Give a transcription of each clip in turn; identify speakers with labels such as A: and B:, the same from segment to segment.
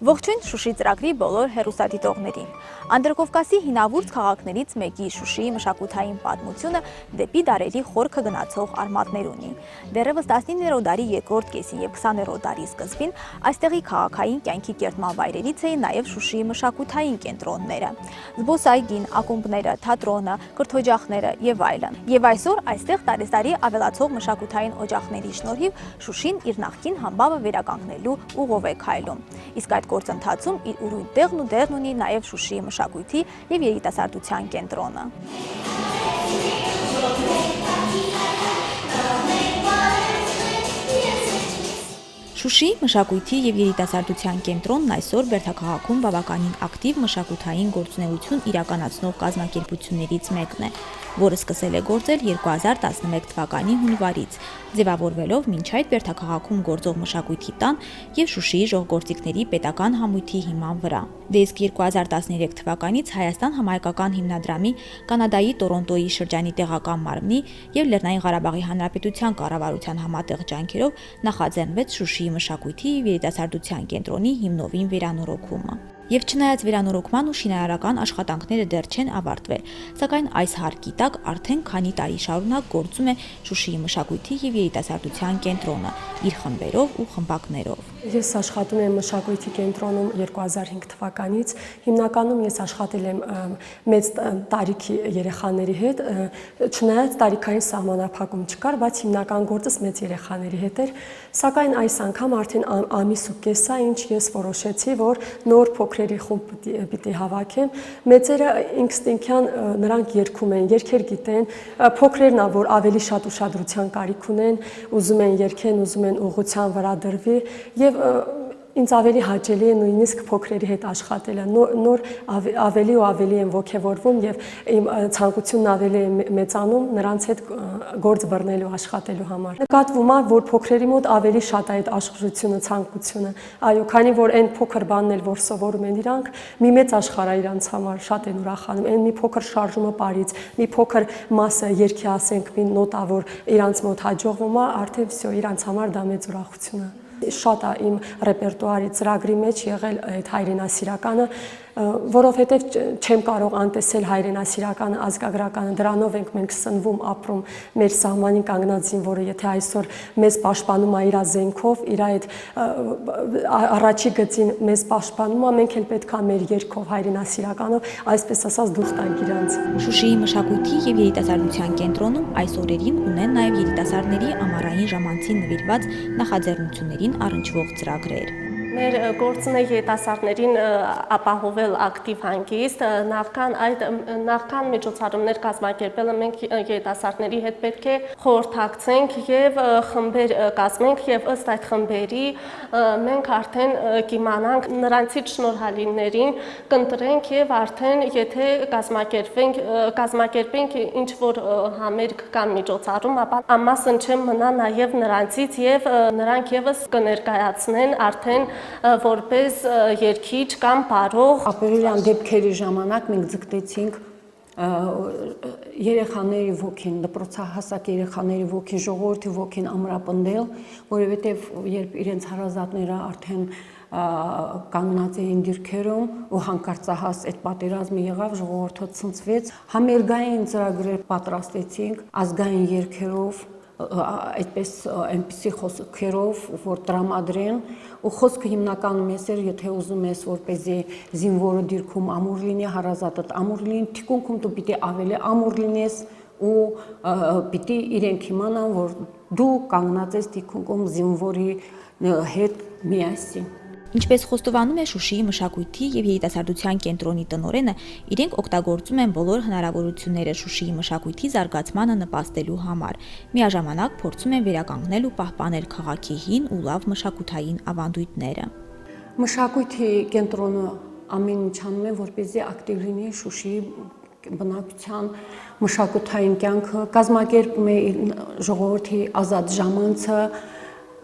A: Ողջույն Շուշի ծրագրի բոլոր հեռուստադիտողներին։ Անդրկովկասի հինավուրց քաղաքներից մեկի Շուշիի մշակութային պատմությունը դեպի դարերի խորքը գնացող արմատներ ունի։ Դեռևս 19-րդ դարի երկրորդ կեսին եւ 20-րդ դարի սկզբին այստեղի քաղաքային կյանքի կերտման վայրերից էին նաեւ Շուշիի մշակութային կենտրոնները։ Զբոսայգին, ակումբները, թատրոնը, կրթօջախները եւ այլն։ Եվ այսօր այստեղ տարեստարի ավելացող մշակութային օջախների շնորհիվ Շուշին իր նախկին համբավը վերականգնելու ուղով է քայլում։ Իսկ այդ գործընթացում իր ուրույն տեղն ունի նաև Շուշիի մշակույթի եւ երիտասարդության կենտրոնը։ Շուշիի մշակույթի եւ երիտասարդության կենտրոնն այսօր Բերդաքաղաքում բավականին ակտիվ մշակութային գործունեություն իրականացնող կազմակերպություններից մեկն է, որը սկսել է գործել 2011 թվականի հունվարից, ձևավորվելով մինչ այդ Բերդաքաղաքում գործող մշակույթի տան եւ Շուշիի ժողգործիկների պետական համույթի հիման վրա։ Դե իսկ 2013 թվականից Հայաստան համահայկական հիմնադրամի, Կանադայի Տորոնտոյի շրջանի տեղական մարմնի եւ Լեռնային Ղարաբաղի Հանրապետության կառավարության համատեղ ջանքերով նախաձեռնվեց Շուշիի մշակույթի եւ երիտասարդության կենտրոնի հիմնովին վերանորոգումը։ Եվ չնայած վերանորոգման ու շինարարական աշխատանքները դեռ չեն ավարտվել, սակայն այս հարկի տակ արդեն քանի տարի շարունակ գործում է Շուշիի մշակույթի եւ երիտասարդության կենտրոնը իր խմբերով ու խմբակներով։
B: Ես աշխատում եմ մշակույթի կենտրոնում 2005 թվականից։ Հիմնականում ես աշխատել եմ մեծ տարիքի երեխաների հետ, չնայած տարիքային սահմանափակում չկար, բայց հիմնական գործս մեծ երեխաների հետ էր։ Սակայն այս անգամ արդեն ամիս ու կես է, ինչ ես որոշեցի, որ նոր փոքրերի խումբ պիտի հավաքեմ։ Մեծերը ինստինկտյան նրանք երգում են, երգեր գիտեն, փոքրերն ա, որ ավելի շատ ուշադրության կարիք ունեն, ուզում են երգեն, ուզում են ուղղության վրա դրվի եւ ինձ ավելի հաճելի է նույնիսկ փոքրերի հետ աշխատելը, նոր ավելի ու ավելի եմ ոգևորվում եւ իմ ցանկությունն ավելի է մեծանում նրանց հետ գործ բռնելու աշխատելու համար։ Նկատվում է, որ փոքրերի մոտ ավելի շատ է այդ աշխուժությունը, ցանկությունը։ Այո, քանի որ այն փոքր բանն էլ որ սովորում են իրանք, մի մեծ աշխարհ է իրանց համար, շատ են ուրախանում։ Այն մի փոքր շարժումը բարից, մի փոքր մասը երկի ասենք մի նոտա, որ իրանց մոտ հաջողվում է, արդեն վсё, իրանց համար դա մեծ ուրախություն է։ Շատ է իմ ռեպերտուարի ծրագրի մեջ եղել այդ հայրենասիրականը, որովհետև չեմ կարող անտեսել հայրենասիրականը, ազգագրականը, դրանով ենք մենք սնվում, ապրում մեր սահմանին կանգնած զինվորը, եթե այսօր մեզ պաշտպանում է իր զենքով, իր այդ առաջի գծին մեզ պաշտպանում է, մենք էլ պետք է մեր երգով, հայրենասիրականով, այսպես ասած դուխ տանք իրանց։
A: Շուշիի մշակույթի եւ երիտասարդության կենտրոնում այս օրերին ունեն նաեւ երիտասարդների ամառային ժամանցին նվիրված նախաձեռնություններին առնչվող ծրագրեր։
C: Մեր գործն է երիտասարդներին ապահովել ակտիվ հանգիստ, նախքան միջոցառումներ կազմակերպելը մենք երիտասարդների հետ պետք է խորհրդակցենք եւ խմբեր կազմենք եւ ըստ այդ խմբերի մենք արդեն կիմանանք նրանցից շնորհալիներին կընտրենք եւ արդեն եթե կազմակերպենք ինչ որ համերգ կամ միջոցառում, ապա անմասն չեմ մնա նաեւ նրանցից եւ նրանք եւս կներկայացնեն արդեն որպես երկիչ կամ բարող։
D: Ապրիլյան դեպքերի ժամանակ մենք ձգտեցինք երեխաների ոգին, դպրոցահասակ երեխաների ոգին, ժողովրդի ոգին ամրապնդել, որովհետև երբ իրենց հարազատները արդեն կանգնած էին դիրքերում ու հանկարծահաս այդ պատերազմը եղավ, ժողովուրդը ցնցվեց, համերգային ծրագրեր պատրաստեցինք ազգային երգերով, այնպիսի խոսքերով, որ տրամադրեն ու խոսքը հիմնականում ես էր, եթե ուզում ես, որպեսզի զինվորը դիրքում ամուր լինի, հարազատդ ամուր լինի, թիկունքում դու պիտի ավելի ամուր լինես ու պիտի իրենք իմանան, որ դու կանգնած ես թիկունքում զինվորի հետ միասին։
A: Ինչպես խոստովանում է Շուշիի մշակույթի եւ երիտասարդության կենտրոնի տնօրենը, իրենք օգտագործում են բոլոր հնարավորությունները Շուշիի մշակույթի զարգացմանը նպաստելու համար։ Միաժամանակ փորձում են վերականգնել ու պահպանել քաղաքի հին ու լավ մշակութային ավանդույթները։
D: Մշակույթի կենտրոնը ամեն ինչ անում է, որպեսզի ակտիվ լինի Շուշիի բնակության մշակութային կյանքը, կազմակերպում է ժողովրդի ազատ ժամանցը,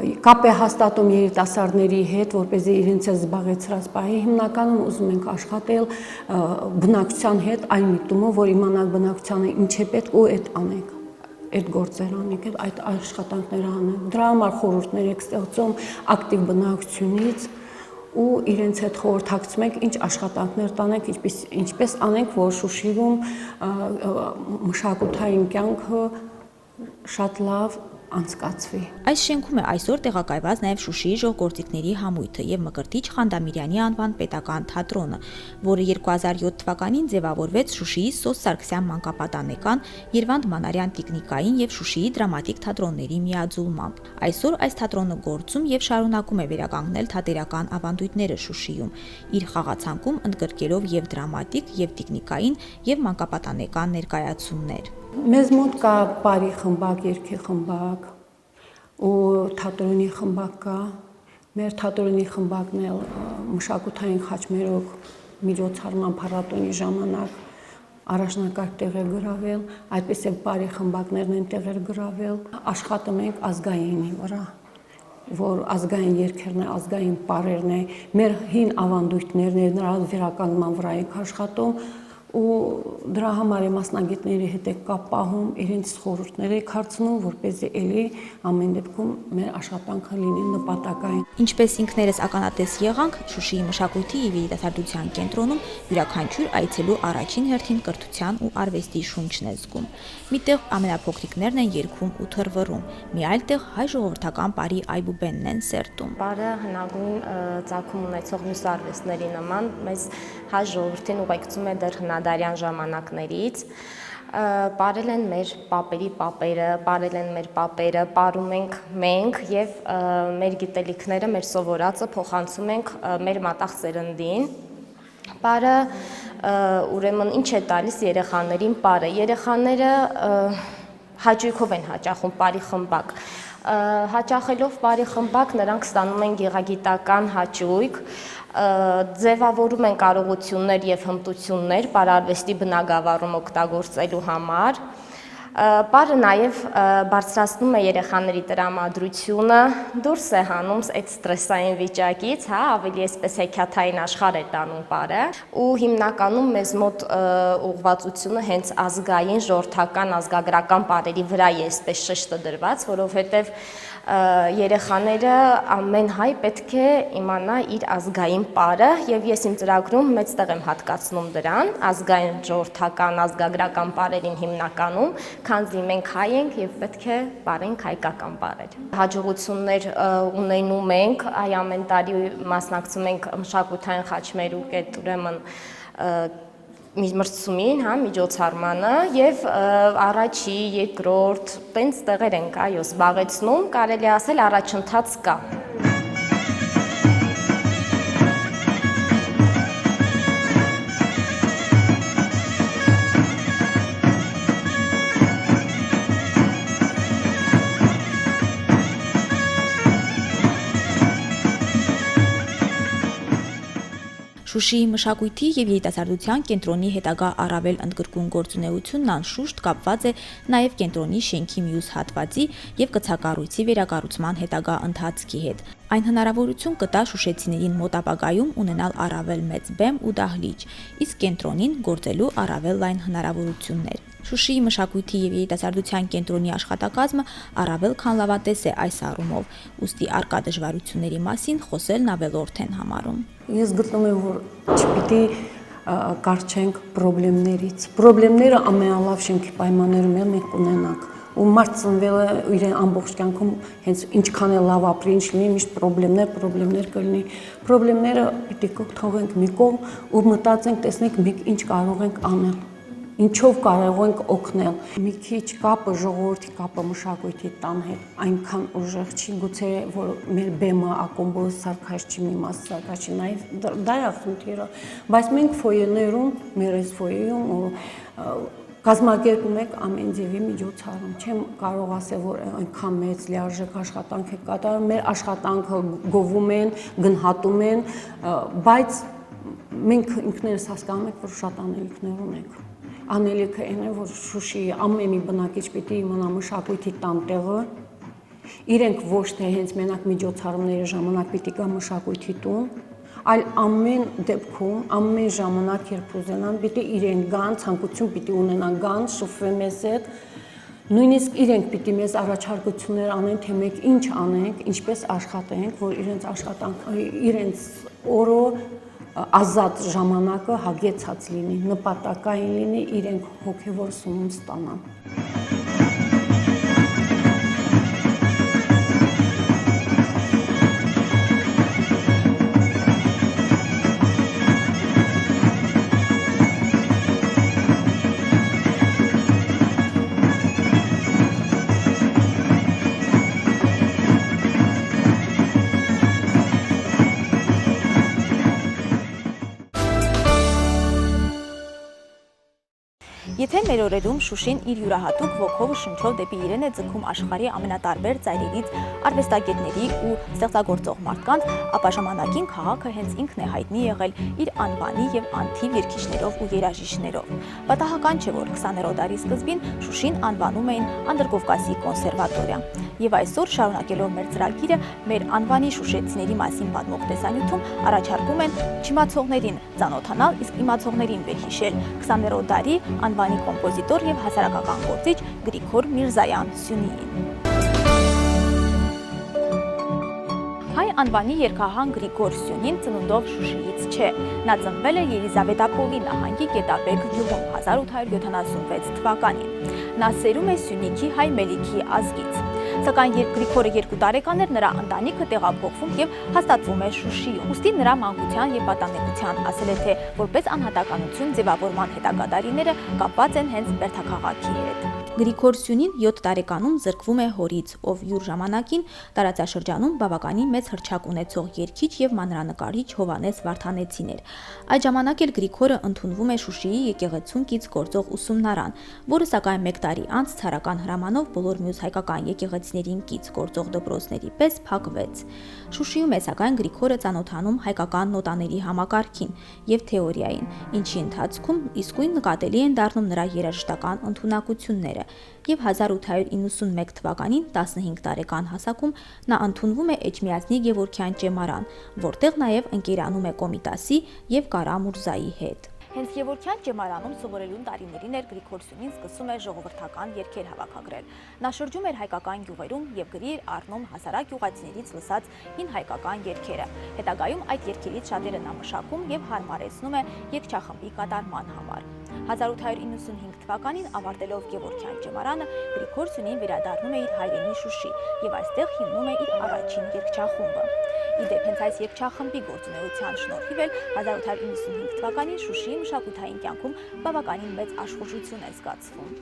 D: կապ է հաստատում երիտասարդների հետ, որպեսզի իրենց զբաղեցրած պահի հիմնականում ուզում ենք աշխատել բնակչության հետ այն միտումով, որ իմանալ բնակչությանը ինչ է պետք ու այդ անենք, այդ գործեր անենք, այդ աշխատանքները անենք։ Դրա համար խորհուրդներ եք ստեղծում ակտիվ բնակչությունից ու իրենց հետ խորհրդակցում ենք ինչ աշխատանքներ տանենք, ինչպես անենք, որ Շուշիում մշակութային կյանքը շատ լավ անցկացվի։
A: Այս շենքում է այսօր տեղակայված նաև Շուշիի ժողգործիկների համույթը եւ Մկրտիչ Խանդամիրյանի անվան պետական թատրոնը, որը 2007 թվականին ձևավորվեց Շուշիի Սոս Սարգսյան մանկապատանեկան, Երվանդ Մանարյան տիկնիկային եւ Շուշիի դրամատիկ թատրոնների միաձուլմամբ։ Այսօր այս թատրոնը գործում եւ շարունակում է վերականգնել թատերական ավանդույթները Շուշիում, իր խաղացանկում ընդգրկելով եւ դրամատիկ, եւ տիկնիկային, եւ մանկապատանեկան ներկայացումներ։
D: Մեզ մոտ կա բարի խմբակ, երգի խմբակ ու թատրոնի խմբակ կա։ Մեր թատրոնի խմբակն էլ մշակութային խաչմերուկ միջոցառման փառատոնի ժամանակ առաջնակարգ տեղ է գրավել, այդպես է բարի խմբակներն են տեղեր գրավել։ Աշխատում ենք ազգայինի վրա, որ ազգային երգերն է, ազգային պարերն է, մեր հին ավանդույթներն է, նրա վերականգնման վրա ենք աշխատում ու դրա համար է մասնագետների հետ է կապ պահում, իրենց խորհուրդներ եք հարցնում, որպեսզի էլի ամեն դեպքում մեր աշխատանքը լինի նպատակային։
A: Ինչպես ինքներս ականատես եղանք, Շուշիի մշակույթի եւ երիտասարդության կենտրոնում յուրաքանչյուր այցելու առաջին հերթին կրթության ու արվեստի շունչն է զգում։ Միտեղ ամենափոքրիկներն են երգում ու թռվռում, մի այլ տեղ հայ ժողովրդական բարի այբուբենն են սերտում։
E: Բարը հնագույն ծագում ունեցող մյուս արվեստների նման մեզ հայ ժողովրդին ուղեկցում է դեռ հնադարյան ժամանակներից։ Պարել են մեր պապերի պապերը, պարել են մեր պապերը, պարում ենք մենք եւ մեր գիտելիքները, մեր սովորածը փոխանցում ենք մեր մատաղ սերնդին։ Պարը ուրեմն ինչ է տալիս երեխաներին պարը։ Երեխաները հաճույքով են հաճախում պարի խմբակ։ Հաճախելով պարի խմբակ նրանք ստանում են գեղագիտական հաճույք, ձևավորում են կարողություններ եւ հմտություններ պարարվեստի բնագավառում օգտագործելու համար։ Պարը նաև բարձրացնում է երեխաների տրամադրությունը, դուրս է հանում այդ ստրեսային վիճակից, ավելի այսպես հեքիաթային աշխարհ է տանում պարը, ու հիմնականում մեզ մոտ ուղղվածությունը հենց ազգային, ժողովրդական, ազգագրական պարերի վրա է այսպես շեշտը դրված, որովհետև երեխաները ամեն հայ պետք է իմանա իր ազգային պարը եւ ես իմ ծրագրում մեծ տեղ եմ հատկացնում դրան, ազգային ժողովրդական, ազգագրական պարերին հիմնականում, քանզի մենք հայ ենք եւ պետք է պարենք հայկական պարեր։ Հաջողություններ ունենում ենք, այ ամեն տարի մասնակցում ենք մշակութային խաչմերուկ այդ ուրեմն մրցումին, միջոցառմանը եւ առաջի, երկրորդ, տենց տեղեր ենք, այո, զբաղեցնում, կարելի ասել առաջընթաց կա։
A: Շուշիի մշակույթի եւ երիտասարդության կենտրոնի հետագա առավել ընդգրկուն գործունեությունն անշուշտ կապված է նաեւ կենտրոնի շենքի մյուս հատվածի եւ կցակառույցի վերակառուցման հետագա ընթացքի հետ։ Այն հնարավորություն կտա շուշեցիներին մոտ ապագայում ունենալ առավել մեծ բեմ ու դահլիճ, իսկ կենտրոնին գործելու առավել լայն հնարավորություններ։ Շուշիի մշակույթի եւ երիտասարդության կենտրոնի աշխատակազմը առավել քան լավատես է այս առումով, ուստի արկա դժվարությունների մասին խոսելն ավելորդ են համարում։
D: Ես գտնում եմ, որ չպիտի կարճենք խնդիրներից։ Խնդիրները ամենալավ շենքի պայմաններում էլ մենք ունենանք։ Ու մարդ ծնվել է իրեն ամբողջ կյանքում հենց ինչքան է լավ ապրի, ինչ լինի, միշտ խնդիրներ կլինի։ Խնդիրները պիտի թողենք մի կողմ ու մտածենք, տեսնենք մենք ինչ կարող ենք անել։ Ինչով կարող ենք օգնել։ Մի քիչ կապը, ժողովրդի կապը մշակույթի տան հետ այնքան ուժեղ չի, գուցե որ մեր բեմը ակումբը սարքած չի, մի մասը սարքած չի, նաև դա է խնդիրը, բայց մենք ֆոյեներում, մեր այս ֆոյեում կազմակերպում ենք ամեն ձևի միջոցառում։ Չեմ կարող ասել, որ այնքան մեծ լիարժեք աշխատանք է կատարում, մեր աշխատանքը գովում են, գնահատում են, բայց մենք ինքներս հասկանում ենք, որ շատ անելիքներ ունենք։ Անելիքը այն է, որ Շուշիի ամեն մի բնակիչ պիտի իմանա մշակույթի տանտեղը, իրենք ոչ թե հենց մենակ միջոցառումների ժամանակ պիտի գա մշակույթի տուն, այլ ամեն դեպքում, ամեն ժամանակ երբ ուզենան, պիտի իրենք գան, ցանկություն պիտի ունենան գան, շփվեն մեզ հետ Նույնիսկ իրենք պիտի մեզ առաջարկություններ անեն, թե մենք ինչ անենք, ինչպես աշխատենք, որ իրենց օրը ազատ ժամանակը հագեցած լինի, նպատակային լինի, իրենք հոգևոր սնունդ ստանան։
A: Եթե մեր օրերում Շուշին իր յուրահատուկ ոգով ու շնչով դեպի իրեն է ձգում աշխարհի ամենատարբեր ծայրերից արվեստագետների ու ստեղծագործող մարդկանց, ապա ժամանակին քաղաքը հենց ինքն է հայտնի եղել իր անվանի եւ անթիվ երգիչներով ու երաժիշտներով։ Պատահական չէ, որ 20-րդ դարի սկզբին Շուշին անվանում էին Անդրկովկասի կոնսերվատորիա։ Եվ այսօր, շարունակելով մեր ծրագիրը, մեր անվանի շուշեցիների մասին պատմող տեսանյութում առաջարկում են չիմացողներին ծանոթանալ, իսկ իմացողներին վերհիշել 20-րդ դարի անվանի կոմպոզիտոր եւ հասարակական գործիչ Գրիգոր Միրզայան Սյունիին։ Հայ անվանի երգահան Գրիգոր Սյունին ծնունդով Շուշիից չէ։ Նա ծնվել է Ելիզավետապոլի նահանգի Գետաբեկ գյուղում 1876 թվականին։ Նա սերում է Սյունիքի հայ մելիքի ազգից։ Սակայն երբ Գրիգորը 2 տարեկան էր, նրա ընտանիքը տեղափոխվում եւ հաստատվում է Շուշիում։ Ուստի նրա մանկության եւ պատանեկության ասել է, թե որպես անհատականություն ձևավորման հետագա տարիները կապված են հենց Բերդաքաղաքի հետ։ Գրիգոր Սյունին 7 տարեկանում զրկվում է հորից, ով յուր ժամանակին տարածաշրջանում բավականին մեծ հռչակ ունեցող երգիչ եւ մանրանկարիչ Հովհաննես Վարդանեցին էր։ Այդ ժամանակ էլ Գրիգորը ընդունվում է Շուշիի եկեղեցուն կից գործող ուսումնարան, որը սակայն 1 տարի անց ցարական հրամանով բոլոր մյուս հայկական եկեղեցիներին կից գործող դպրոցների պես փակվեց։ Շուշիում է սակայն Գրիգորը ծանոթանում հայկական նոտաների համակարգին եւ թեորիային, ինչի ընթացքում իսկույն նկատելի են դառնում նրա երաժշտական ընդունակությունները, եւ 1891 թվականին 15 տարեկան հասակում նա ընդունվում է Էջմիածնի Գևորգյան ճեմարան, որտեղ նաեւ ընկերանում է Կոմիտասի եւ Կարա Մուրզայի հետ։ Հենց Գևորգյան ճեմարանում սովորելուն տարիներին էր Գրիգոր Սյունին սկսում է ժողովրդական երգեր հավաքագրել։ Նա շրջում էր հայկական գյուղերում եւ գրի էր առնում հասարակ գյուղացիներից լսած հին հայկական երգերը։ Հետագայում այդ երգերից շատերը նա մշակում եւ հարմարեցնում է երգչախմբի կատարման համար։ 1895 թվականին ավարտելով Գևորգյան ճեմարանը Գրիգոր Սյունին վերադառնում է իր հայրենի Շուշի եւ այստեղ հիմնում է իր առաջին երգչախումբը։ Իդեպ հենց այս երգչախմբի գործունեության շնորհիվ էլ 1895 թվականին Շուշիի մշակութային կյանքում բավականին մեծ աշխուժություն է զգացվում։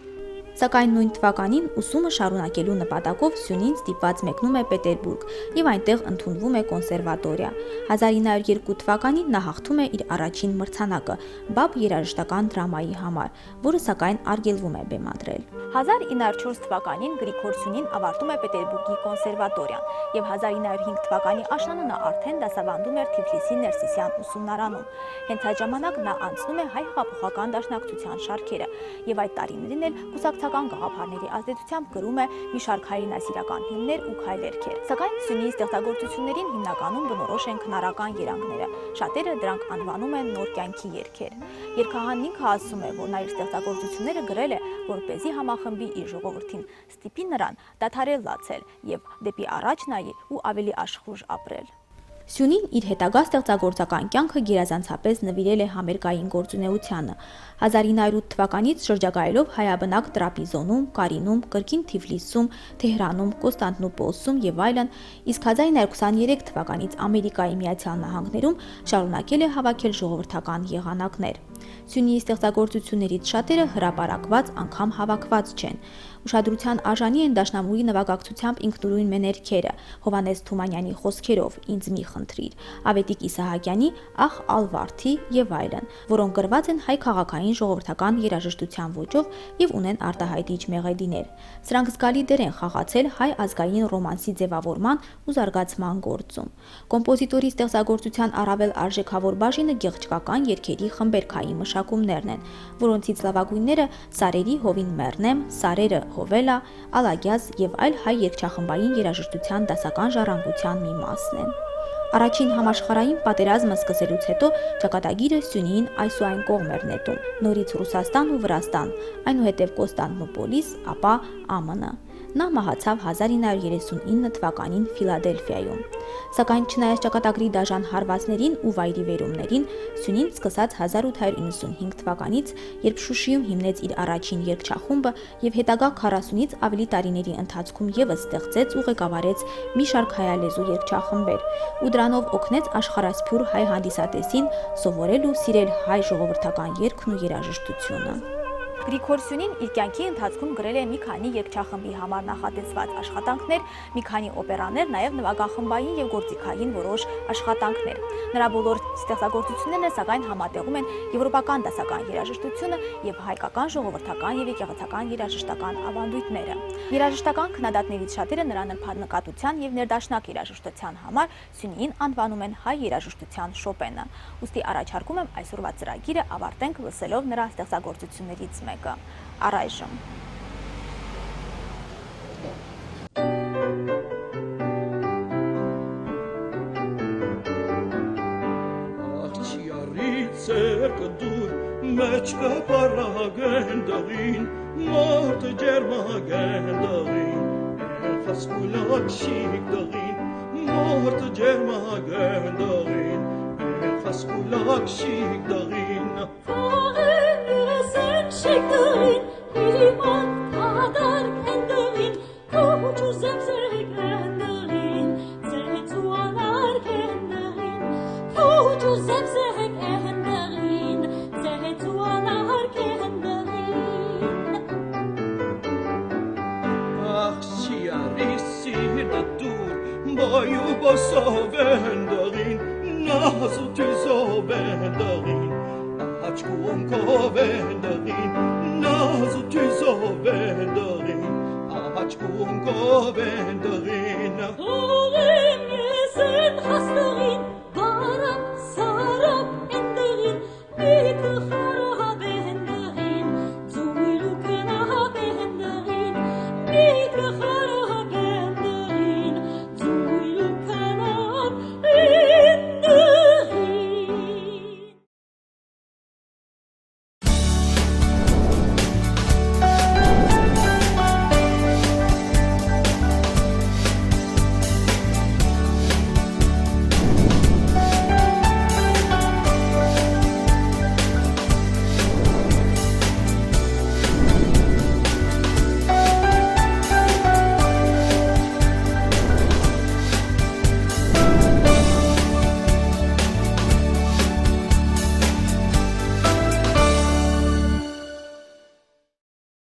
A: Սակայն նույն թվականին ուսումը շարունակելու նպատակով Սյունին ստիպված մեկնում է Պետերբուրգ եւ այնտեղ ընդունվում է կոնսերվատորիա։ 1902 թվականին նա հաղթում է իր առաջին մրցանակը բաբ երաժշտական դրամայի համար, որը սակայն արգելվում է բեմադրել։ 1904 թվականին Գրիգոր Սյունին ավարտում է Պետերբուրգի կոնսերվատորիան եւ 1905 թվականի աշնանը նա արդեն դասավանդում էր Թիֆլիսի Ներսիսյան ուսումնարանում։ Հենց այդ ժամանակ նա անցնում է հայ հեղափոխական դաշնակցության շարքերը եւ այդ տարիներին էլ կուսակցական գաղափարների ազդեցությամբ գրում է մի շարք հայրենասիրական հիմներ ու քայլերգեր։ Սակայն Սյունիի ստեղծագործություններին հիմնականում բնորոշ են քնարական երանգները։ Շատերը դրանք անվանում են նոր կյանքի երգեր։ Երգահանն ինքը ասում է, որ նա իր ստեղծագործությունները գրել է, որպեսզի համախմբի իր ժողովրդին, ստիպի նրան դադարել լացել եւ դեպի առաջ նայի ու ավելի աշխուժ ապրել։ Սյունին իր հետագա ստեղծագործական կյանքը գերազանցապես նվիրել է համերգային գործունեությանը։ 1908 թվականից շրջագայելով հայաբնակ Տրապիզոնում, Կարինում, կրկին Թիֆլիսում, Թեհրանում, Կոստանդնուպոլսում եւ այլն, իսկ 1923 թվականից Ամերիկայի Միացյալ Նահանգներում շարունակել է հավաքել ժողովրդական եղանակներ։ Սյունիի ստեղծագործություններից շատերը հրապարակված անգամ հավաքված չեն։ Ուշադրության արժանի են դաշնամուրի նվագակցությամբ ինքնուրույն մեներքերը, Հովհաննես Թումանյանի խոսքերով «Ինձ մի խնդրիր», Ավետիք Իսահակյանի «Ախ Ալվարդի» եւ այլն, որոնք գրված են հայ քաղաքային ժողովրդական երաժշտության ոճով եւ ունեն արտահայտիչ մեղեդիներ։ Սրանք զգալի դեր են խաղացել հայ ազգային ռոմանսի ձևավորման ու զարգացման գործում։ Կոմպոզիտորի ստեղծագործության առավել արժեքավոր բաժինը գեղչկական երգերի խմբերքային մշակումներն են, որոնցից լավագույնները Սարերի հովին մեռնեմ, Սարերը Հովելա, Ալագյազ եւ այլ հայ երգչախմբային երաժշտության դասական ժառանգության մի մասն են։ Առաջին համաշխարհային պատերազմը սկսելուց հետո ճակատագիրը Սյունիին այսուայն կողմ էր նետում, նորից Ռուսաստան ու Վրաստան, այնուհետև Կոստանդնուպոլիս, ապա ԱՄՆ։ Նա մահացավ 1939 թվականին Ֆիլադելֆիայում։ Սակայն չնայած ճակատագրի դաժան հարվածներին ու վայրի վերումներին, Սյունին սկսած 1895 թվականից, երբ Շուշիում հիմնեց իր առաջին երգչախումբը եւ հետագա 40-ից ավելի տարիների ընթացքում եւս ստեղծեց ու ղեկավարեց մի շարք հայալեզու երգչախմբեր, ու դրանով օգնեց աշխարհասփյուր հայ հանդիսատեսին սովորել ու սիրել հայ ժողովրդական երգն ու երաժշտությունը։ Գրիգոր Սյունին իր կյանքի ընթացքում գրել է մի քանի երգչախմբի համար նախատեսված աշխատանքներ, մի քանի օպերաներ, նաև նվագախմբային եւ գործիքային որոշ աշխատանքներ։ Նրա բոլոր ստեղծագործություններն սակայն համատեղում են եվրոպական դասական երաժշտությունը եւ հայկական ժողովրդական եւ եկեղեցական երաժշտական ավանդույթները։ Երաժշտական քննադատներից շատերը նրա նրբանկատության եւ ներդաշնակ երաժշտության համար Սյունիին անվանում են հայ երաժշտության Շոպենը։ Ուստի առաջարկում եմ այսօրվա ծրագիրը ավարտենք լսելով նրա ստեղծագործություններից մեկը։ Առայժմ
F: Մեջքը պարագեն դղին, մարդը ջերմագեն դղին, խասկուլակ շիկ դղին, մարդը ջերմագեն դղին, խասկուլակ շիկ դղին։
G: Թաղեն եսեն շիկ դղին, հիրիման թադարք են դղին, կոչ ու զեմզրեք են դղին, ձեհեց ու անարք են դղին, կոչ ու զեմզրեք են դղին,
F: Bayou basavendagin, nazu tüzavendagin, açkum kavendagin, nazu tüzavendagin, açkum kavendagin.